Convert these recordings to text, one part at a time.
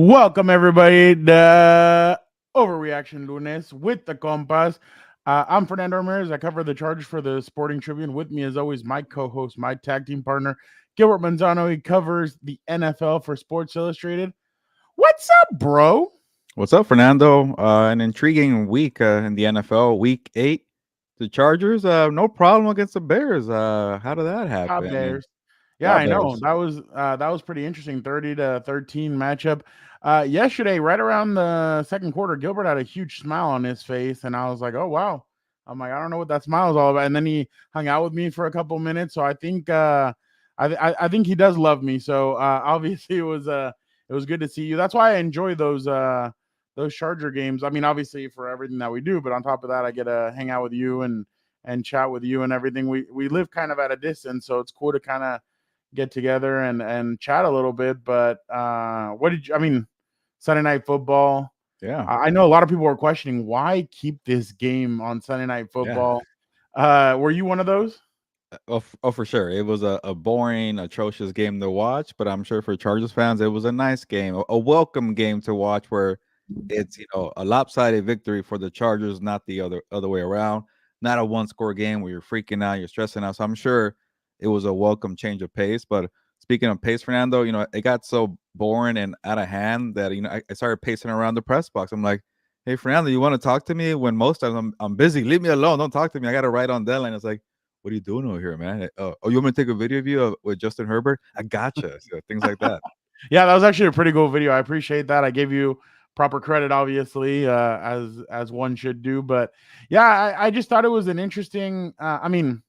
Welcome everybody to Overreaction Lunes with the Compas. I'm Fernando Ramirez. I cover the Chargers for the Sporting Tribune. With me, as always, my co-host, my tag team partner, Gilbert Manzano. He covers the NFL for Sports Illustrated. What's up, bro? What's up, Fernando? An intriguing week in the NFL. Week 8, the Chargers, no problem against the Bears. How did that Ah, happen? And Bears. Yeah, yeah, I know Bears. that was pretty interesting. 30-13 matchup. Yesterday, right around the second quarter, Gilbert had a huge smile on his face, and I was like, "Oh wow!" I'm like, "I don't know what that smile is all about." And then he hung out with me for a couple minutes, so I think I think he does love me. So obviously, it was good to see you. That's why I enjoy those Charger games. I mean, obviously for everything that we do, but on top of that, I get to hang out with you and chat with you and everything. We live kind of at a distance, so it's cool to kind of get together and chat a little bit. But what did you? I mean, Sunday Night Football. Yeah, I know a lot of people were questioning why keep this game on Sunday Night yeah. Football. Were you one of those? Oh, for sure. It was a boring, atrocious game to watch, but I'm sure for Chargers fans, it was a nice game, a welcome game to watch where it's, a lopsided victory for the Chargers, not the other way around. Not a one-score game where you're freaking out, you're stressing out. So I'm sure it was a welcome change of pace. But speaking of pace, Fernando, it got so boring and out of hand that I started pacing around the press box. I'm like, "Hey, Fernando, you want to talk to me?" When most times I'm busy. Leave me alone. Don't talk to me. I got to write on deadline. It's like, what are you doing over here, man? Oh, you want me to take a video of you with Justin Herbert? I gotcha. So things like that. Yeah, that was actually a pretty cool video. I appreciate that. I gave you proper credit, obviously, as one should do. But yeah, I just thought it was an interesting. I mean,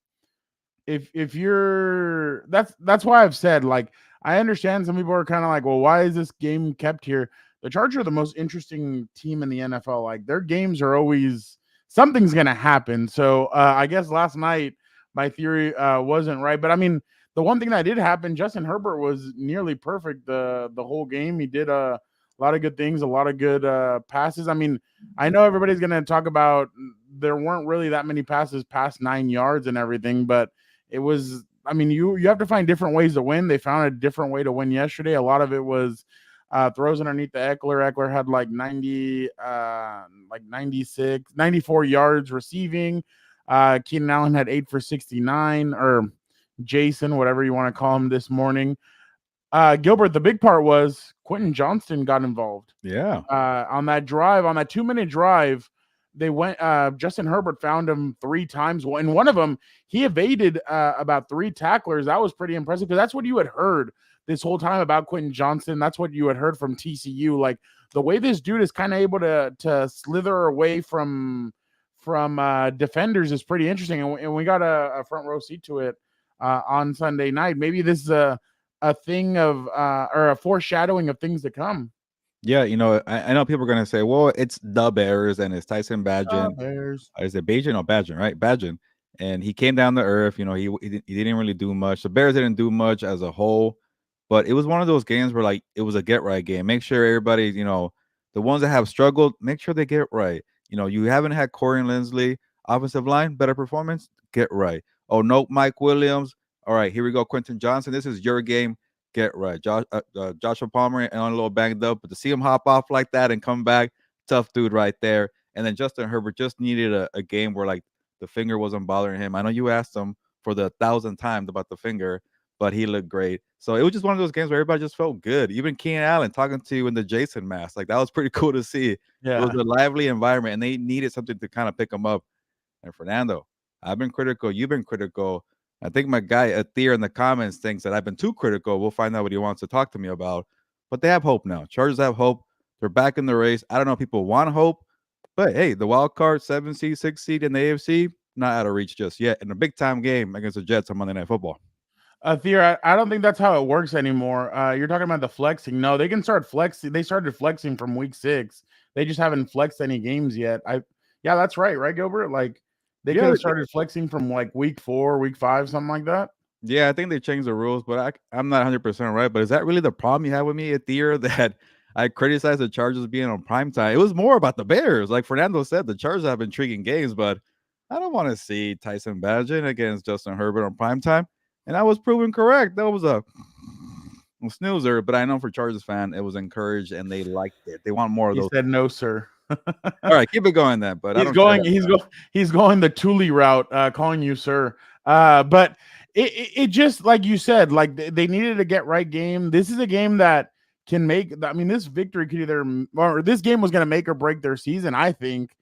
if you're that's why I've said, like, I understand some people are kind of like, well, why is this game kept here? The Chargers are the most interesting team in the NFL. Like, their games are always something's gonna happen. So I guess last night my theory wasn't right, but I mean, the one thing that did happen, Justin Herbert was nearly perfect the whole game. He did a lot of good things, a lot of good passes. I mean, I know everybody's gonna talk about there weren't really that many passes past 9 yards and everything, but it was, I mean, you have to find different ways to win. They found a different way to win yesterday. A lot of it was throws underneath the Eckler. Eckler had like 90, like 96, 94 yards receiving. Keenan Allen had 8 for 69, or Jason, whatever you want to call him this morning. Gilbert, the big part was Quentin Johnston got involved Yeah. on that drive, on that 2-minute drive. They went. Justin Herbert found him 3 times. Well, in one of them, he evaded about 3 tacklers. That was pretty impressive because that's what you had heard this whole time about Quentin Johnston. That's what you had heard from TCU. Like, the way this dude is kind of able to slither away from defenders is pretty interesting, and we got a front row seat to it on Sunday night. Maybe this is a thing of or a foreshadowing of things to come. Yeah, I know people are gonna say, well, it's the Bears and it's Tyson Badgett. Bears. Is it Bajan or Badgett, right? Badgett. And he came down to earth. He didn't really do much. The Bears didn't do much as a whole, but it was one of those games where, like, it was a get right game. Make sure everybody, the ones that have struggled, make sure they get right. You haven't had Corey and Lindsley, offensive line, better performance, get right. Oh no, Mike Williams. All right, here we go. Quentin Johnson, this is your game. Get right. Joshua Palmer and a little banged up, but to see him hop off like that and come back, tough dude right there. And then Justin Herbert just needed a game where, like, the finger wasn't bothering him. I know you asked him for the 1,000th time about the finger, but he looked great. So it was just one of those games where everybody just felt good. Even Keenan Allen talking to you in the Jason mask, like, that was pretty cool to see. It was Yeah. a lively environment, and they needed something to kind of pick them up. And Fernando, I've been critical. You've been critical. I think my guy Athir in the comments thinks that I've been too critical. We'll find out what he wants to talk to me about. But they have hope now. Chargers have hope. They're back in the race. I don't know if people want hope, but hey, the wild card, 7 seed, 6 seed in the AFC, not out of reach just yet. In a big time game against the Jets on Monday Night Football. Thea, I don't think that's how it works anymore. You're talking about the flexing. No, they can start flexing. They started flexing from week 6. They just haven't flexed any games yet. Yeah, that's right, Gilbert? Like, they could Yeah, have started flexing from like week 4, week 5, something like that. yeah, I think they changed the rules, but I'm not 100% right. But is that really the problem you have with me, Athir, that I criticize the Chargers being on prime time? It was more about the Bears. Like Fernando said, the Chargers have intriguing games, but I don't want to see Tyson Badgett against Justin Herbert on prime time. And I was proven correct. That was a snoozer, but I know for Chargers fan, it was encouraged and they liked it. They want more of He those. said no, sir. All right, keep it going then. But I He's don't care going. about that. He's going the Thule route, calling you sir. But it just like you said, like they needed a get right game. This is a game that can make. I mean, this victory could either, or this game was going to make or break their season. I think,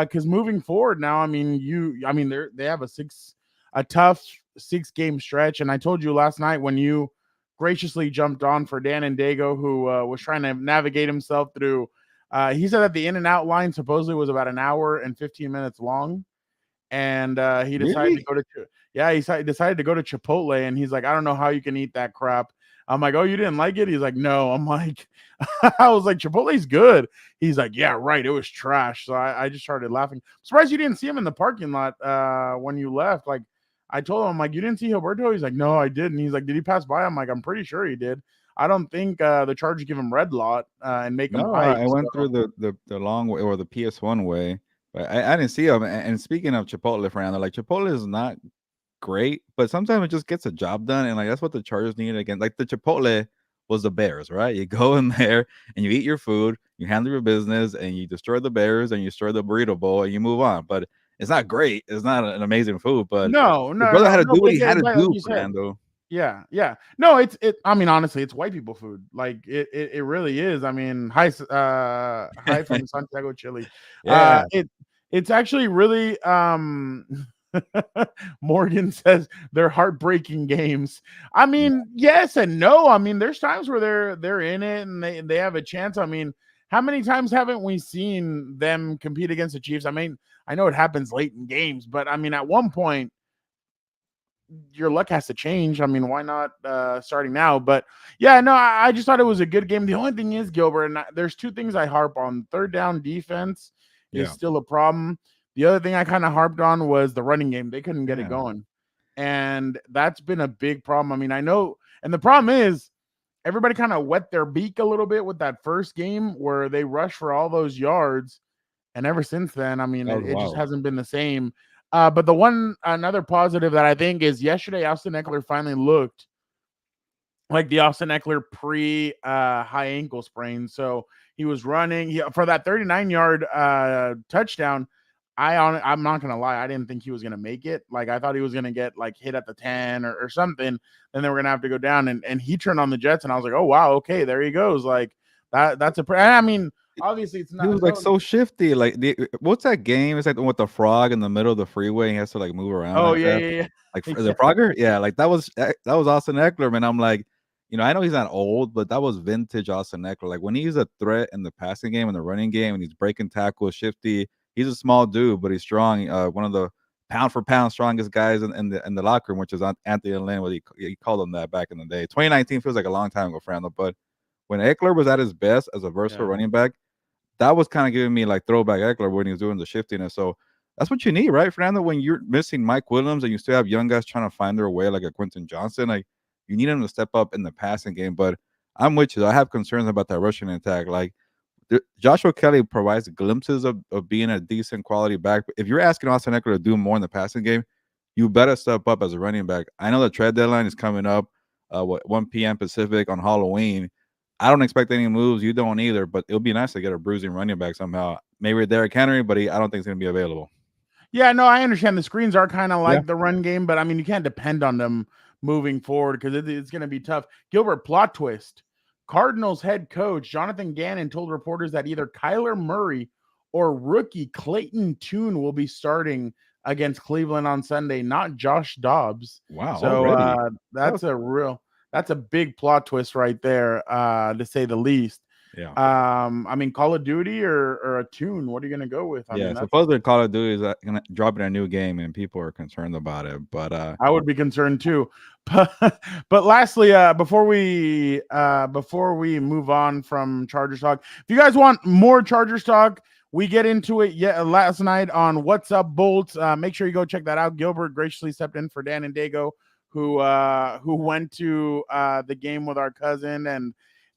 because moving forward now, I mean, they have a tough 6 game stretch, and I told you last night when you graciously jumped on for Dan and Dago, who was trying to navigate himself through. He said that the in and out line supposedly was about an hour and 15 minutes long, and he decided to Really? go to decided to go to Chipotle, and he's like, I don't know how you can eat that crap. I'm like, oh, you didn't like it? He's like, no. I'm like, I was like, Chipotle's good. He's like, yeah, right. It was trash. So I just started laughing. I'm surprised you didn't see him in the parking lot when you left. Like, I told him, I'm like, you didn't see Gilberto? He's like, no, I didn't. He's like, did he pass by? I'm like, I'm pretty sure he did. I don't think the Chargers give him red lot and make him No, hike. I went So. through the long way or the PS1 way, but I didn't see him. And speaking of Chipotle, Fernando, like Chipotle is not great, but sometimes it just gets a job done, and like that's what the Chargers needed again. Like the Chipotle was the Bears, right? You go in there and you eat your food, you handle your business, and you destroy the Bears and you destroy the burrito bowl and you move on. But it's not great. It's not an amazing food, but No, your no, brother had no, to no. do But what he again, had to like do, you said, Fernando. yeah, yeah. No, I mean, honestly, it's white people food. Like it really is. I mean, hi from Santiago, Chile. Yeah, It's actually really Morgan says they're heartbreaking games. I mean, yes and no. I mean, there's times where they're in it and they have a chance. I mean, how many times haven't we seen them compete against the Chiefs? I mean, I know it happens late in games, but I mean, at one point your luck has to change. I mean, why not starting now? But yeah, no, I just thought it was a good game. The only thing is, Gilbert, and there's 2 things I harp on. Third down defense is yeah, still a problem. The other thing I kind of harped on was the running game. They couldn't get it yeah. going. And that's been a big problem. I mean, I know, and the problem is everybody kind of wet their beak a little bit with that first game where they rushed for all those yards. And ever since then, I mean, That was it just wild. hasn't been the same. But another positive that I think is yesterday, Austin Eckler finally looked like the Austin Eckler pre high ankle sprain. So he was running for that 39-yard touchdown. I'm not gonna lie, I didn't think he was gonna make it. Like I thought he was gonna get like hit at the 10 or something. Then they were gonna have to go down, and he turned on the Jets, and I was like, oh wow, okay, there he goes. Like that's I mean, obviously it's He not was like no. so shifty. Like what's that game? It's like the one with the frog in the middle of the freeway. He has to like move around Oh like yeah, that. yeah, Like yeah. the Yeah. Frogger, yeah. Like that was Austin Eckler, man. I'm like, I know he's not old, but that was vintage Austin Eckler. Like when he's a threat in the passing game and the running game, and he's breaking tackles, shifty. He's a small dude, but he's strong. One of the pound for pound strongest guys in the locker room, which is Anthony Lynn. What he called him that back in the day. 2019 feels like a long time ago, Fernando. But when Eckler was at his best as a versatile Yeah. running back, that was kind of giving me like throwback Eckler when he was doing the shiftiness. So that's what you need, right, Fernando? When you're missing Mike Williams and you still have young guys trying to find their way, like a Quentin Johnson, like you need him to step up in the passing game. But I'm with you. I have concerns about that rushing attack. Like Joshua Kelly provides glimpses of being a decent quality back. But if you're asking Austin Eckler to do more in the passing game, you better step up as a running back. I know the trade deadline is coming up, 1 p.m. Pacific on Halloween. I don't expect any moves. You don't either, but it'll be nice to get a bruising running back somehow. Maybe Derrick Henry, but I don't think he's going to be available. Yeah, no, I understand the screens are kind of Yeah. like the run game, but I mean, you can't depend on them moving forward because it's going to be tough. Gilbert, plot twist. Cardinals head coach Jonathan Gannon told reporters that either Kyler Murray or rookie Clayton Tune will be starting against Cleveland on Sunday, not Josh Dobbs. Wow, So already. That was, that's a big plot twist right there, to say the least. yeah. I mean, Call of Duty or a Tune. What are you going to go with? I Yeah, mean, that's supposedly Call of Duty is gonna dropping a new game, and people are concerned about it. But I would be concerned too. But lastly, before we move on from Chargers talk, if you guys want more Chargers talk, we get into it last night on What's Up Bolts. Make sure you go check that out. Gilbert graciously stepped in for Dan and Dago, who went to the game with our cousin,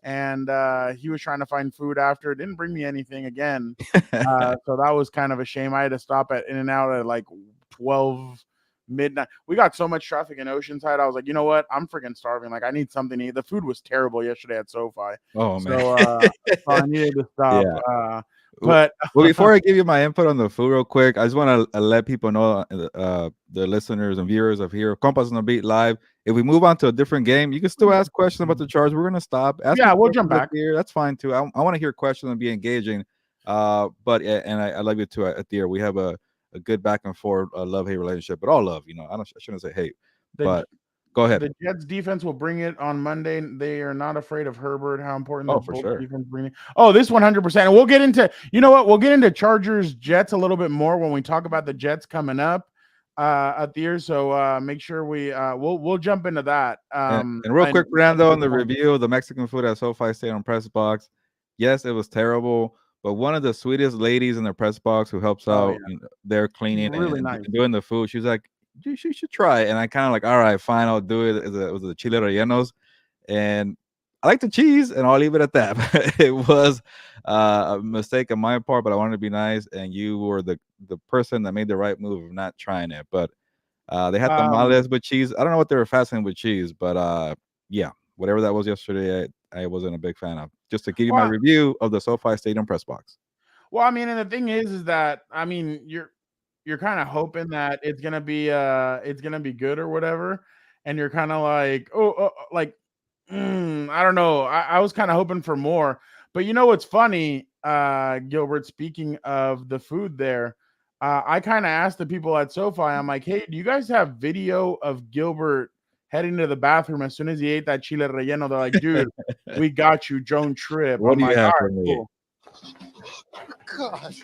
and he was trying to find food after. Didn't bring me anything again. So that was kind of a shame. I had to stop at In-N-Out at like 12 midnight. We got so much traffic in Oceanside. I was like, you know what? I'm freaking starving. Like, I need something to eat. The food was terrible yesterday at SoFi, Oh man. so I needed to stop. Yeah. But Well, before I give you my input on the food real quick, I just want to let people know, the listeners and viewers of here, Compas on the Beat Live. If we move on to a different game, you can still ask questions about the Chargers. We're gonna stop. Ask me yeah, we'll jump questions up back. here. That's fine too. I want to hear questions and be engaging. But and I love you too at the We have a good back and forth love hate relationship, but all love. I shouldn't say hate, The but go ahead. the Jets defense will bring it on Monday. They are not afraid of Herbert. How important the Oh, for both sure. defense bring it. Oh, this 100%. And we'll get into, you know what? We'll get into Chargers Jets a little bit more when we talk about the Jets coming up at the year. So make sure we'll jump into that. And real And quick, Fernando, on the review of the Mexican food at SoFi Stadium press box. Yes, it was terrible, but one of the sweetest ladies in the press box who helps oh out, yeah, they're cleaning really and nice. doing the food. She was like, you should try it. And I kind of like, all right, fine, I'll do it. It was the chile rellenos. And I like the cheese, and I'll leave it at that. It was a mistake on my part, but I wanted to be nice. And you were the person that made the right move of not trying it. But they had Um, tamales with cheese. I don't know what they were fasting with cheese, but yeah, whatever that was yesterday, I wasn't a big fan of. Just to give you my well, review of the SoFi Stadium press box. well, I mean, and the thing is that I mean, you're kind of hoping that it's gonna be good or whatever, and you're kind of like, like I don't know. I was kind of hoping for more. But you know what's funny, Gilbert, speaking of the food there, I kind of asked the people at SoFi, I'm like, hey, do you guys have video of Gilbert heading to the bathroom as soon as he ate that chile relleno? They're like, dude, we got you, Joan Trip. What I'm do you like, have all for right, me? cool. Gosh.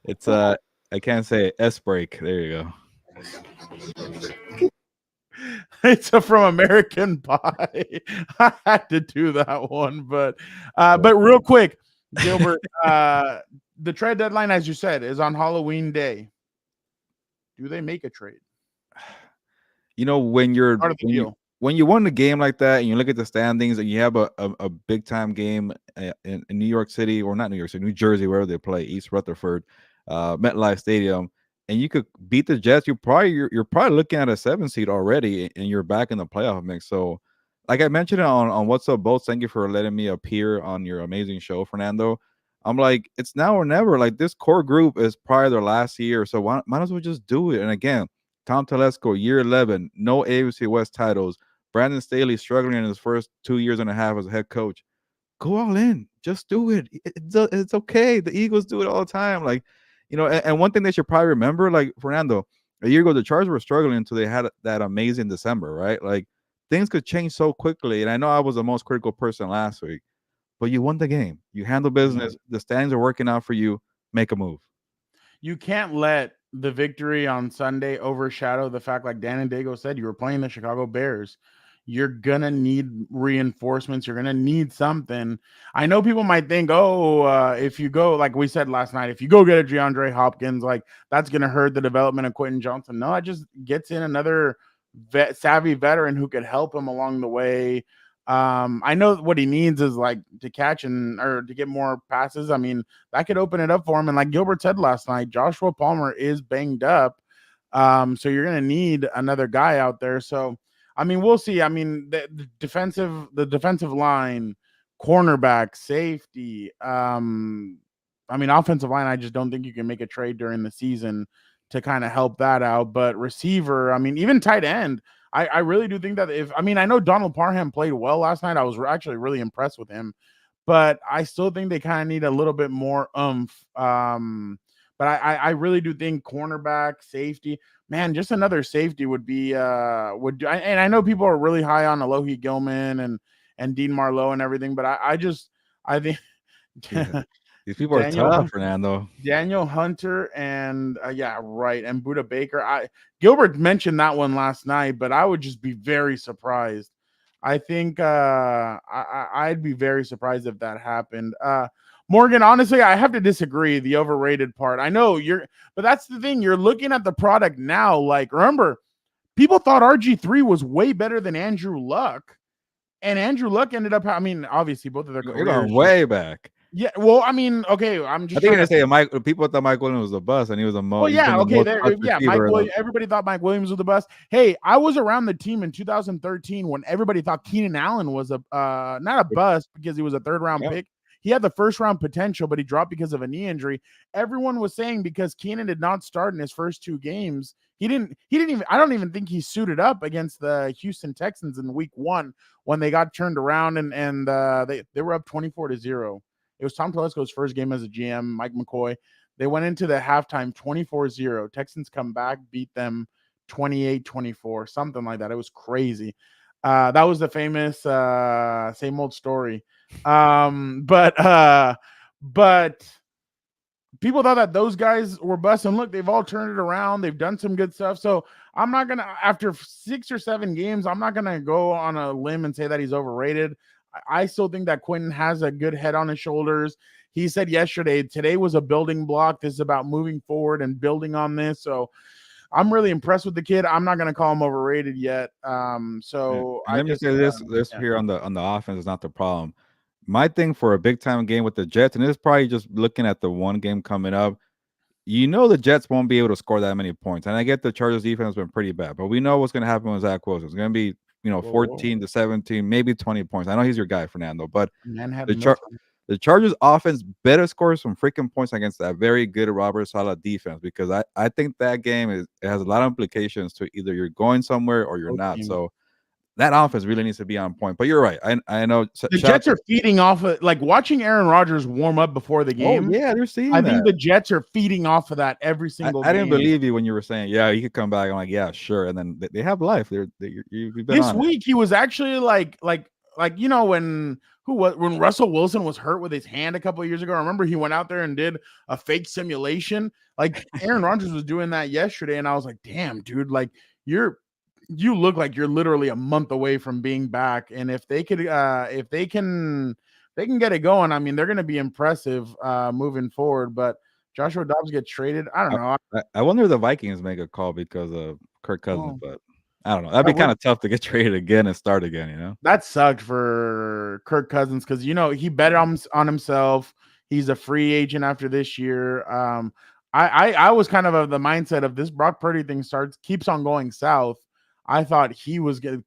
It's I can't say it. S break. There you go. It's from American Pie. I had to do that one, but real quick, Gilbert, the trade deadline, as you said, is on Halloween Day. Do they make a trade? When you're Part of the deal. when you won the game like that, and you look at the standings, and you have a big time game in New York City, or not New York City, New Jersey, wherever they play, East Rutherford, MetLife Stadium, and you could beat the Jets, you're probably looking at a 7 seed already, and you're back in the playoff mix. So, like I mentioned on What's Up, Both, thank you for letting me appear on your amazing show, Fernando. I'm like, it's now or never. Like, this core group is probably their last year, so might as well just do it. And again, Tom Telesco, year 11, no AFC West titles. Brandon Staley struggling in his first 2 years and a half as a head coach. Go all in. Just do it. It's okay. The Eagles do it all the time. Like, and one thing they should probably remember, like, Fernando, a year ago, the Chargers were struggling until they had that amazing December, right? Like, things could change so quickly. And I know I was the most critical person last week, but you won the game. You handle business. The standings are working out for you. Make a move. You can't let the victory on Sunday overshadow the fact, like Dan and Dago said, you were playing the Chicago Bears. You're gonna need reinforcements. You're gonna need something. I know people might think, if you go, like we said last night, if you go get a DeAndre Hopkins, like that's gonna hurt the development of Quentin Johnson. No, it just gets in another savvy veteran who could help him along the way. I know what he needs is like to catch or to get more passes. I mean, that could open it up for him. And like Gilbert said last night, Joshua Palmer is banged up. So you're gonna need another guy out there. So I mean, we'll see. I mean, the defensive line, cornerback, safety. I mean, offensive line. I just don't think you can make a trade during the season to kind of help that out. But receiver, I mean, even tight end. I really do think that I know Donald Parham played well last night. I was actually really impressed with him, but I still think they kind of need a little bit more oomph. But I really do think cornerback, safety, man, just another safety would be would do. And I know people are really high on Alohi Gilman and Dean Marlowe and everything, but I think Yeah. These people are Daniel tough, Fernando. Daniel Hunter and and Buda Baker. Gilbert mentioned that one last night, but I would just be very surprised. I think I'd be very surprised if that happened. Morgan, honestly, I have to disagree. The overrated part. I know but that's the thing. You're looking at the product now. Like, remember, people thought RG3 was way better than Andrew Luck, and Andrew Luck ended up. I mean, obviously, both of their You're careers. going way back. Yeah, well, I mean, okay, I'm I just think you're trying gonna to. say People thought Mike Williams was a bust, and he was Well, he's been yeah, the okay, most there, touched yeah, Mike receiver. Williams. Everybody thought Mike Williams was the best. Hey, I was around the team in 2013 when everybody thought Keenan Allen was a not a bust because he was a third round Yeah. pick. He had the first round potential, but he dropped because of a knee injury. Everyone was saying because Keenan did not start in his first 2 games, he didn't even. I don't even think he suited up against the Houston Texans in Week 1 when they got turned around and they were up 24-0. It was Tom Telesco's first game as a GM. Mike McCoy. They went into the halftime 24-0. Texans come back, beat them 28-24, something like that. It was crazy. That was the famous same old story. But people thought that those guys were busts, and look, they've all turned it around. They've done some good stuff. So I'm not gonna, after 6 or 7 games, I'm not gonna go on a limb and say that he's overrated. I still think that Quentin has a good head on his shoulders. He said yesterday, today was a building block. This is about moving forward and building on this. So I'm really impressed with the kid. I'm not gonna call him overrated yet. So And I let me just say this yeah. here on the offense is not the problem. My thing for a big time game with the Jets, and this is probably just looking at the one game coming up. The Jets won't be able to score that many points, and I get the Chargers defense has been pretty bad, but we know what's going to happen with Zach Wilson. It's going to be 14 to 17, maybe 20 points. I know he's your guy, Fernando, but the the Chargers offense better score some freaking points against that very good Robert Saleh defense, because I think that game it has a lot of implications to either you're going somewhere or you're not. So that offense really needs to be on point. But you're right. I know the Jets are feeding off of, like, watching Aaron Rodgers warm up before the game. Oh yeah, they're seeing I that. think the Jets are feeding off of that every single game. I didn't believe you when you were saying, yeah, he could come back. I'm like, yeah, sure. And then they have life. You've been this on week. He was actually like when Russell Wilson was hurt with his hand a couple of years ago. I remember he went out there and did a fake simulation. Like Aaron Rodgers was doing that yesterday, and I was like, damn, dude, like you look like you're literally a month away from being back. And if they can get it going, I mean, they're going to be impressive moving forward. But Joshua Dobbs gets traded. I don't know. I wonder if the Vikings make a call because of Kirk Cousins, but I don't know. That'd be kind of tough to get traded again and start again, That sucked for Kirk Cousins because, he bet on himself. He's a free agent after this year. I was kind of the mindset of this Brock Purdy thing keeps on going south. I thought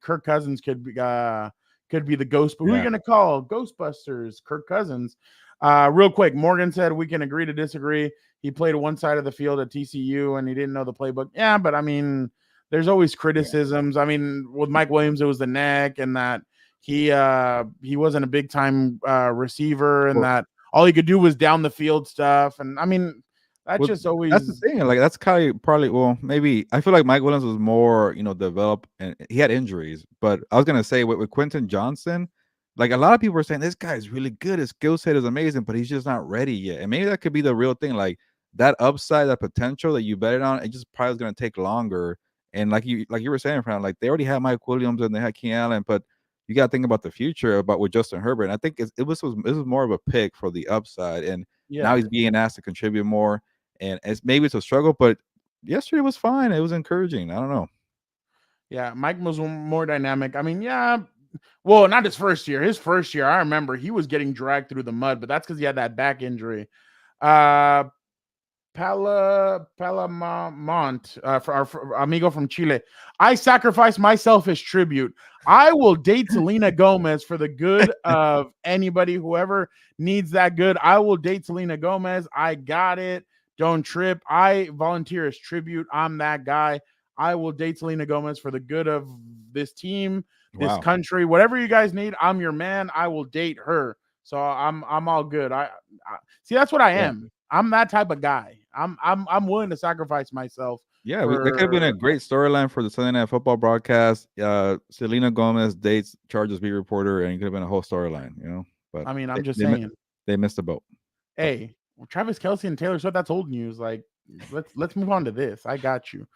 Kirk Cousins could be the ghost. Who are you going to call Ghostbusters? Kirk Cousins. Real quick, Morgan said we can agree to disagree. He played one side of the field at TCU and he didn't know the playbook. Yeah, but I mean, there's always criticisms. I mean, with Mike Williams, it was the neck and that he wasn't a big time receiver and that all he could do was down the field stuff. And I mean, that's just always that's the thing. Like that's kind of probably maybe I feel like Mike Williams was more developed and he had injuries. But I was gonna say with Quentin Johnson, like a lot of people are saying this guy is really good. His skill set is amazing, but he's just not ready yet. And maybe that could be the real thing. Like that upside, that potential that you betted on, it just probably is gonna take longer. And like you were saying, Fran, like they already had Mike Williams and they had Keenan Allen, but you got to think about the future about with Justin Herbert. And I think it was more of a pick for the upside, and now he's being asked to contribute more. And maybe it's a struggle, but yesterday was fine. It was encouraging. I don't know. Yeah, Mike was more dynamic. I mean, yeah. Well, not his first year. His first year, I remember he was getting dragged through the mud, but that's because he had that back injury. Palamont, for our amigo from Chile. I sacrifice myself as tribute. I will date Selena Gomez for the good of anybody, whoever needs that good. I will date Selena Gomez. I got it. Don't trip. I volunteer as tribute. I'm that guy. I will date Selena Gomez for the good of this team, this country, whatever you guys need. I'm your man. I will date her. So I'm all good. I see. That's what I am. I'm that type of guy. I'm willing to sacrifice myself. Yeah, that could have been a great storyline for the Sunday Night Football broadcast. Selena Gomez dates Chargers beat reporter, and it could have been a whole storyline, But I mean, I'm just saying they missed the boat. Hey, Travis Kelce and Taylor Swift, that's old news. Like, let's move on to this. I got you.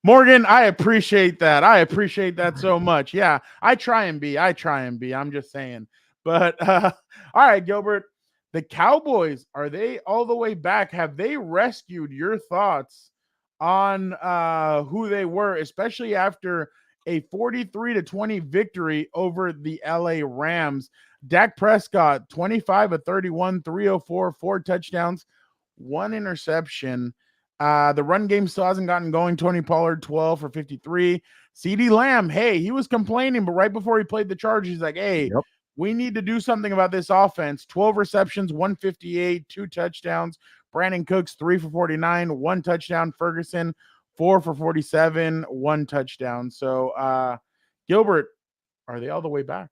Morgan, I appreciate that. I appreciate that so much. Yeah, I try and be. I'm just saying. But all right, Gilbert, the Cowboys, are they all the way back? Have they rescued your thoughts on who they were, especially after a 43-20 victory over the LA Rams? Dak Prescott, 25 of 31, 304, 4 touchdowns, 1 interception. The run game still hasn't gotten going. Tony Pollard, 12 for 53. CeeDee Lamb, hey, he was complaining, but right before he played the Chargers, he's like, hey, Yep. we need to do something about this offense. 12 receptions, 158, 2 touchdowns. Brandon Cooks, 3 for 49, 1 touchdown. Ferguson, 4 for 47, 1 touchdown. So, Gilbert, are they all the way back?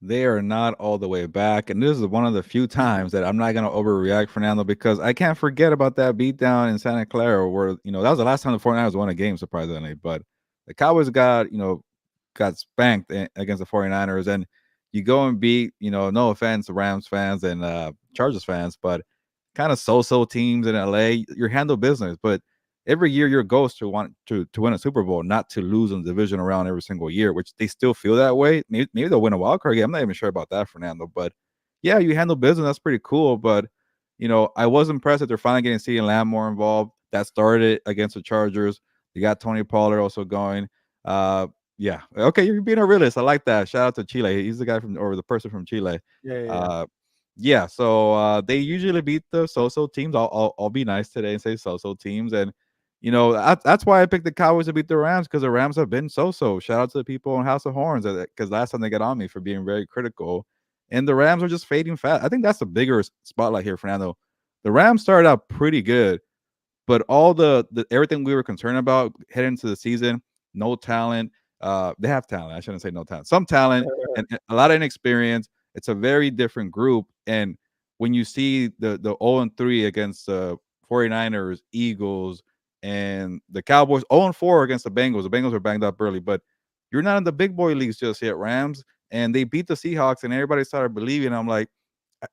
They are not all the way back. And this is one of the few times that I'm not going to overreact, Fernando, because I can't forget about that beatdown in Santa Clara where, that was the last time the 49ers won a game, surprisingly. But the Cowboys got spanked against the 49ers. And you go and beat, no offense to Rams fans and Chargers fans, but kind of so-so teams in LA, you handle business. But every year your goal is to want to win a Super Bowl, not to lose in the division around every single year, which they still feel that way. Maybe they'll win a wild card game. I'm not even sure about that, Fernando. But yeah, you handle business. That's pretty cool. But, I was impressed that they're finally getting CeeDee Lamb more involved. That started against the Chargers. They got Tony Pollard also going. Yeah. Okay, you're being a realist. I like that. Shout out to Chile. He's the guy the person from Chile. Yeah. So they usually beat the so-so teams. I'll be nice today and say so-so teams. And that's why I picked the Cowboys to beat the Rams, because the Rams have been so-so. Shout out to the people in House of Horns, because last time they got on me for being very critical. And the Rams are just fading fast. I think that's the bigger spotlight here, Fernando. The Rams started out pretty good, but all the everything we were concerned about heading into the season, no talent. They have talent. I shouldn't say no talent. Some talent and a lot of inexperience. It's a very different group. And when you see the 0-3 against the 49ers, Eagles, and the Cowboys, 0-4 against the Bengals were banged up early, but you're not in the big boy leagues just yet, Rams. And they beat the Seahawks, and everybody started believing. I'm like,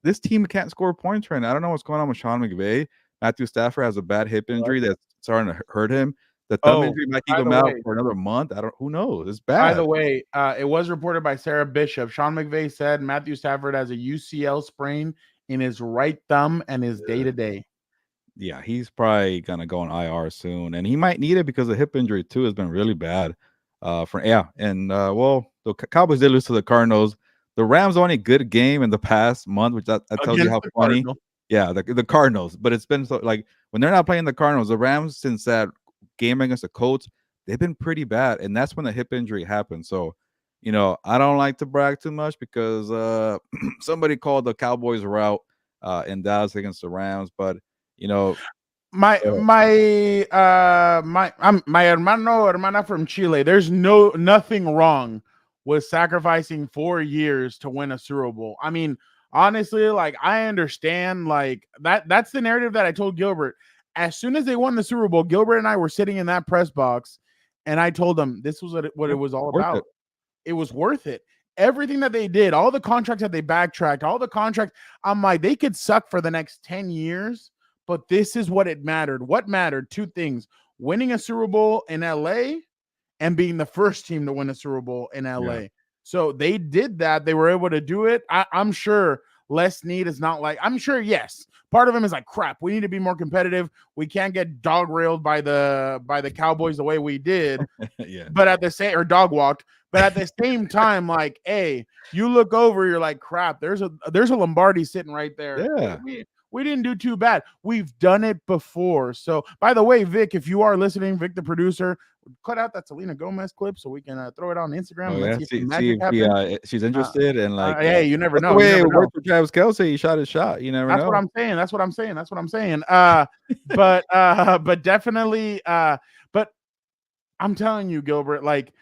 this team can't score points right now. I don't know what's going on with Sean McVay. Matthew Stafford has a bad hip injury that's starting to hurt him. The thumb injury might keep him out for another month. Who knows? It's bad. By the way, it was reported by Sarah Bishop. Sean McVay said Matthew Stafford has a UCL sprain in his right thumb and is day-to-day. Yeah, he's probably gonna go on IR soon, and he might need it because the hip injury too has been really bad. Well, the Cowboys did lose to the Cardinals. The Rams only good game in the past month, which that tells you how funny. Cardinal. Yeah, the Cardinals, but it's been so like when they're not playing the Cardinals, the Rams since that game against the Colts, they've been pretty bad, and that's when the hip injury happened. So, I don't like to brag too much because somebody called the Cowboys route in Dallas against the Rams, but my hermana from Chile. There's nothing wrong with sacrificing 4 years to win a Super Bowl. I mean, honestly, like I understand like that's the narrative that I told Gilbert. As soon as they won the Super Bowl, Gilbert and I were sitting in that press box, and I told them this was what it was all about. It was worth it. Everything that they did, all the contracts that they backtracked, all the contracts, I'm like, they could suck for the next 10 years, but this is what it mattered. What mattered? 2 things: winning a Super Bowl in LA and being the first team to win a Super Bowl in LA. Yeah. So they did that. They were able to do it. I'm sure Les Snead is not like, I'm sure, yes. Part of him is like, crap, we need to be more competitive. We can't get dog railed by the Cowboys the way we did. Yeah. But at the same, or dog walked. But at the same time, like, hey, you look over, you're like, crap, there's a Lombardi sitting right there. Yeah. We didn't do too bad. We've done it before. So, by the way, Vic, if you are listening, Vic, the producer, cut out that Selena Gomez clip so we can throw it on Instagram. Let's see if she's interested and like, hey, you never know. It worked for Travis Kelce. He shot his shot. You never know. That's what I'm saying. But definitely. But I'm telling you, Gilbert, like,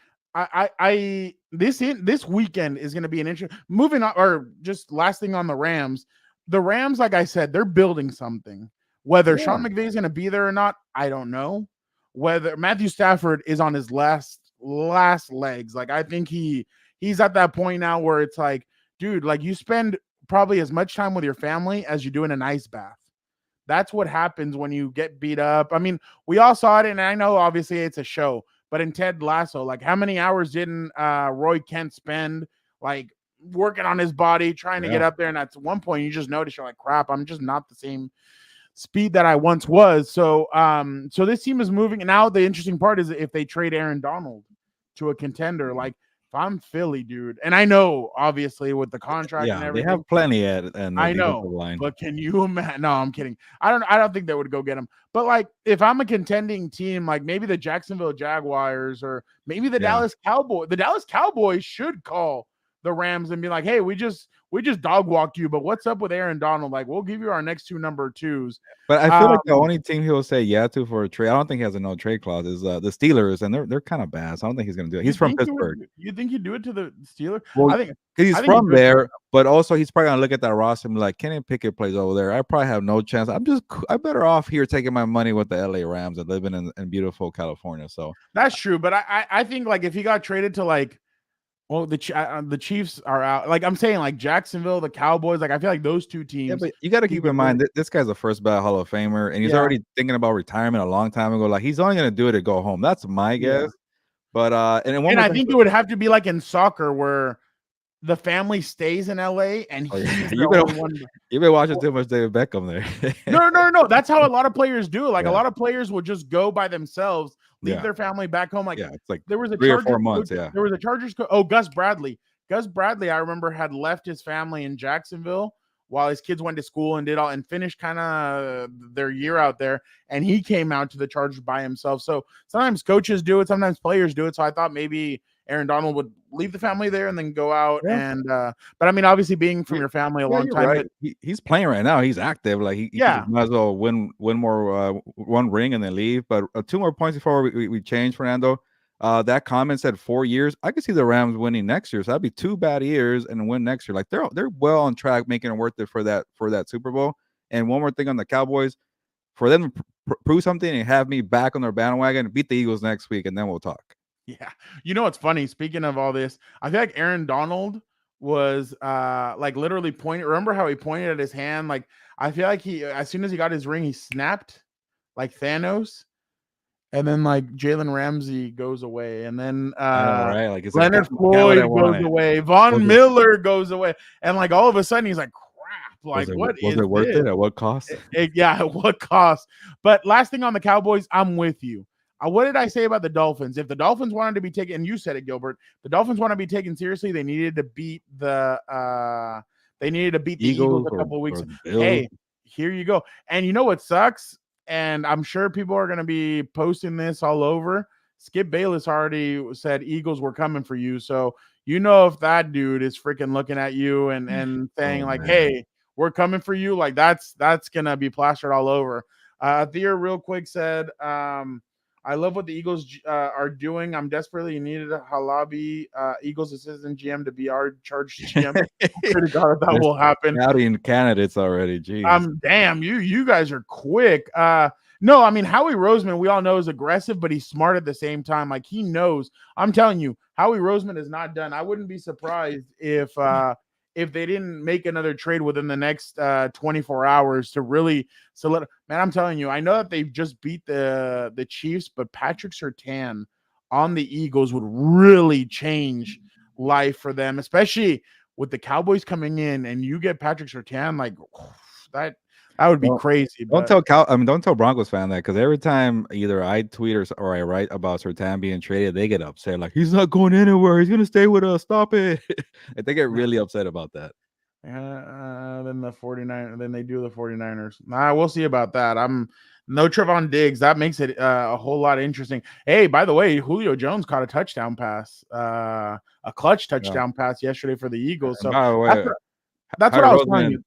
this weekend is going to be an interesting. Moving on, or just last thing on the Rams. The Rams, like I said, they're building something. Whether Sean McVay is going to be there or not, I don't know. Whether Matthew Stafford is on his last legs, like I think he's at that point now where it's like, dude, like you spend probably as much time with your family as you do in an ice bath. That's what happens when you get beat up. I mean, we all saw it, and I know obviously it's a show, but in Ted Lasso, like how many hours didn't Roy Kent spend like working on his body, trying to get up there? And at one point you just notice you're like, crap, I'm just not the same speed that I once was. So so this team is moving. And now the interesting part is if they trade Aaron Donald to a contender, like I'm Philly, dude, and I know obviously with the contract and Yeah, they everything, have plenty at and the I defensive know, line. but can you imagine? No, I'm kidding. I don't think they would go get him. But like, if I'm a contending team, like maybe the Jacksonville Jaguars or maybe the Yeah. Dallas Cowboys, the Dallas Cowboys should call the Rams and be like, "Hey, we just dog walked you, but what's up with Aaron Donald? Like, we'll give you our next 2 number 2s." But I feel like the Um, only team he'll say yeah to for a trade, I don't think he has a no trade clause, is the Steelers, and they're kind of bad. So I don't think he's gonna do it. you He's from think you would? Pittsburgh. You think he'd do it to the Steelers? Well, I think. because he's I think he'd from do it to there, but also he's probably gonna look at that roster and be like, Kenny Pickett plays over there. I probably have no chance. I'm better off here taking my money with the LA Rams and living in beautiful California. So That's true, but I think like if he got traded to like, well, the Chiefs are out. Like I'm saying, like Jacksonville, the Cowboys. Like I feel like those 2 yeah, teams. but you got to he keep would in mind really, that this guy's a first ballot Hall of Famer, and he's yeah, already thinking about retirement a long time ago. Like he's only gonna do it to go home. That's my yeah. guess. But and then one And more I thing. think it would have to be like in soccer where the family stays in LA and Oh, yeah. he's the only one. You've been watching too much David Beckham there. No. That's how a lot of players do it. Like a Yeah, lot of players will just go by themselves, leave yeah, their family back home. Like yeah. It's like there was a 3 or 4 Chargers months. coach. Yeah, There was a Chargers coach. Oh, Gus Bradley. Gus Bradley, I remember, had left his family in Jacksonville while his kids went to school and did all and finished kind of their year out there. And he came out to the Chargers by himself. So sometimes coaches do it, sometimes players do it. So I thought maybe Aaron Donald would leave the family there and then go out. yeah. And but I mean, obviously being from your family a Yeah, long you're time, right. but He's playing right now. He's active. Like he yeah, might as well win more one ring and then leave. But 2 more points before we change, Fernando. That comment said 4 years. I could see the Rams winning next year. So that'd be 2 bad years and win next year. Like they're well on track, making it worth it for that Super Bowl. And one more thing on the Cowboys, for them to prove something and have me back on their bandwagon, beat the Eagles next week, and then we'll talk. yeah. You know what's funny? Speaking of all this, I feel like Aaron Donald was like literally pointing. Remember how he pointed at his hand? Like I feel like he as soon as he got his ring, he snapped like Thanos. And then like Jalen Ramsey goes away, and then I know, right? Like it's like Leonard got what I Floyd goes wanted. away, Von Was it Miller goes away, and like all of a sudden he's like, crap, like what was is it worth this? it? At what cost? Yeah, at what cost? But last thing on the Cowboys, I'm with you. What did I say about the Dolphins? If the Dolphins wanted to be taken, and you said it, Gilbert, the Dolphins want to be taken seriously, they needed to beat the Eagles a couple of weeks. Hey, here you go. And you know what sucks? And I'm sure people are going to be posting this all over. Skip Bayless already said Eagles were coming for you. So you know if that dude is freaking looking at you and saying like, man. hey, we're coming for you, like that's gonna be plastered all over. Thea real quick said, I love what the Eagles are doing. I'm desperately needed a Halabi Eagles assistant GM to be our charge GM. Pray to God if that will happen. Scouting candidates already. Jeez. Damn, you guys are quick. No, I mean Howie Roseman, we all know is aggressive, but he's smart at the same time. Like he knows. I'm telling you, Howie Roseman is not done. I wouldn't be surprised if they didn't make another trade within the next 24 hours to really solidify. Man, I'm telling you, I know that they've just beat the Chiefs, but Patrick Surtain on the Eagles would really change life for them, especially with the Cowboys coming in and you get Patrick Surtain, like that would be crazy. Don't tell Broncos fan that, because every time either I tweet or I write about Surtain being traded, they get upset. Like he's not going anywhere. He's gonna stay with us. Stop it. And they get really upset about that. Then the 49ers, then they do the 49ers. Nah, we'll see about that. I'm no Trevon Diggs. That makes it a whole lot interesting. Hey, by the way, Julio Jones caught a touchdown pass, a clutch touchdown pass yesterday for the Eagles. So by the way, that's what I was telling you.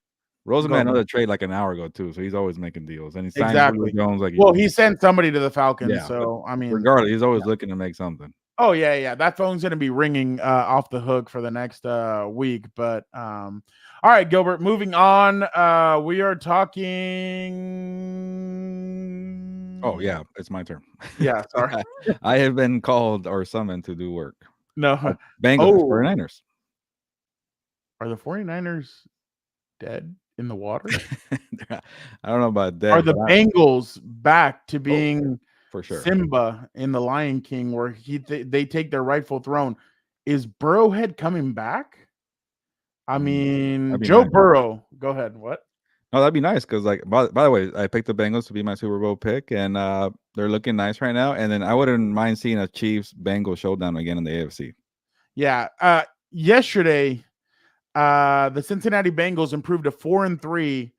Roseman made another trade like an hour ago too, so he's always making deals, and he signed exactly. Jones like he sent somebody to the Falcons. Yeah, so I mean, regardless, he's always looking to make something. Oh yeah. That phone's gonna be ringing off the hook for the next week. But all right, Gilbert. Moving on. We are talking. Oh yeah, it's my turn. Yeah, sorry. I have been called or summoned to do work. No, Bengals, 49ers. Are the 49ers dead in the water? I don't know about that. Are the Bengals back to being for sure Simba in the Lion King, where they take their rightful throne? Is Burrowhead coming back? I mean, Joe Burrow. Go ahead. What? No, that'd be nice because, like, by the way, I picked the Bengals to be my Super Bowl pick, and they're looking nice right now. And then I wouldn't mind seeing a Chiefs-Bengals showdown again in the AFC. Yeah. Yesterday, the Cincinnati Bengals improved to 4-3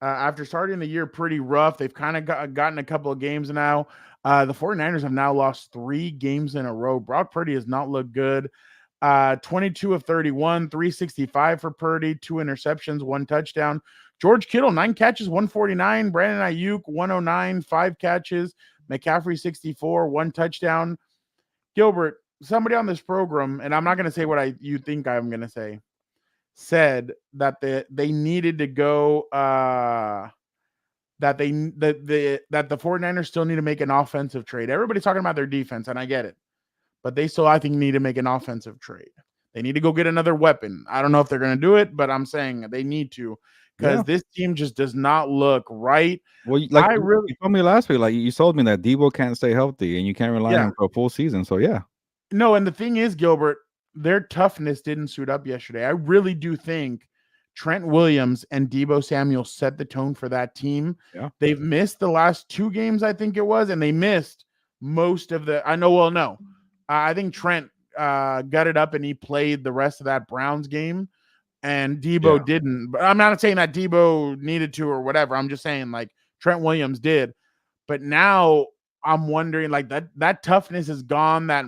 after starting the year pretty rough. They've kind of gotten a couple of games now. The 49ers have now lost 3 games in a row. Brock Purdy has not looked good. 22 of 31, 365 for Purdy, 2 interceptions, 1 touchdown. George Kittle, 9 catches, 149. Brandon Ayuk, 109, 5 catches. McCaffrey, 64, 1 touchdown. Gilbert, somebody on this program, and I'm not going to say what you think I'm going to say, said that they needed to go that the 49ers still need to make an offensive trade. Everybody's talking about their defense, and I get it. But they still, I think, need to make an offensive trade. They need to go get another weapon. I don't know if they're going to do it, but I'm saying they need to, because this team just does not look right. Well, like you told me last week, like you told me that Debo can't stay healthy and you can't rely on him for a full season. So yeah. No, and the thing is, Gilbert, their toughness didn't suit up yesterday. I really do think Trent Williams and Debo Samuel set the tone for that team. Yeah. They've missed the last 2 games, I think it was, and they missed most of the. I know. Well, no, I think Trent got it up and he played the rest of that Browns game, and Debo didn't. But I'm not saying that Debo needed to or whatever. I'm just saying like Trent Williams did. But now I'm wondering, like, that toughness is gone. That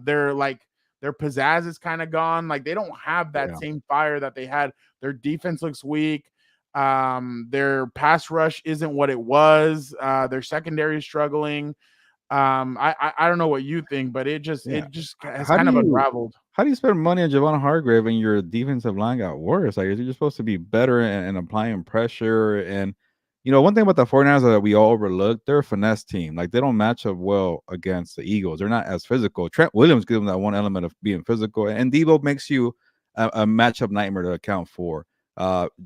their pizzazz is kind of gone. Like they don't have that same fire that they had. Their defense looks weak. Their pass rush isn't what it was. Their secondary is struggling. I don't know what you think, but it just has kind of unraveled. How do you spend money on Javon Hargrave and your defensive line got worse? Like, you're supposed to be better and applying pressure. And, one thing about the 49ers that we all overlook, they're a finesse team. Like, they don't match up well against the Eagles. They're not as physical. Trent Williams gives them that one element of being physical. And Debo makes you a matchup nightmare to account for.